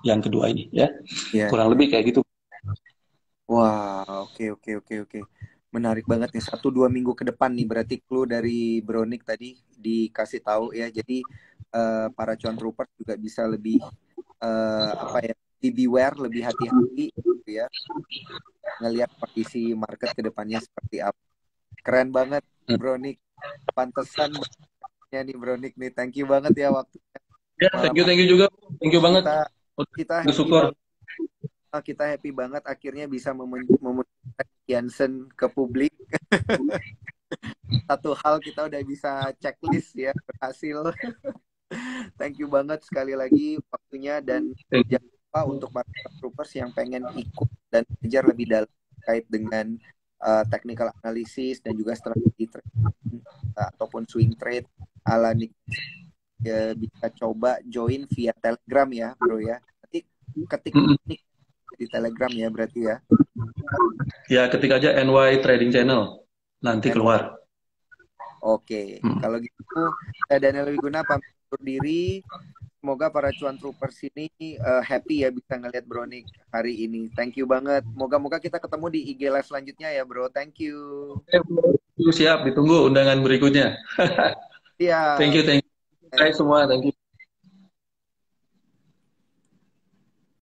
yang kedua ini ya. Iya, Kurang iya. lebih kayak gitu. Wah, oke. Menarik banget nih. 1-2 minggu ke depan nih. Berarti clue dari Bronik tadi dikasih tahu ya. Jadi para cuan trooper juga bisa lebih apa ya? Be beware, lebih hati-hati gitu ya. Ngelihat kondisi market ke depannya seperti apa. Keren banget, Bronik. Pantesan bangetnya nih Bronik nih. Thank you banget ya waktunya Ya, malam hari thank you juga. Thank you banget. kita kita happy Bersyukur. banget. Kita happy banget akhirnya bisa memunculkan Jansen ke publik. Satu hal kita udah bisa checklist ya, berhasil. Thank you banget sekali lagi waktunya dan Thank you. jangan lupa untuk para troopers yang pengen ikut dan belajar lebih dalam terkait dengan technical analysis dan juga strategi trading ataupun swing trade ala Nick bisa coba join via Telegram ya, bro ya. Nanti ketik Mm-mm. Nick di Telegram ya berarti ya. Ya, ketik aja NY Trading Channel. Nanti NY. keluar. Oke, Mm. kalau gitu saya Daniel Wiguna pamit undur diri. semoga para cuan troopers ini happy ya bisa ngelihat Bronik hari ini. Thank you banget. Moga-moga kita ketemu di IG live selanjutnya ya, Bro. Thank you. Oke, bro. Siap, ditunggu undangan berikutnya. Iya. Thank you. Hai semua, thank you.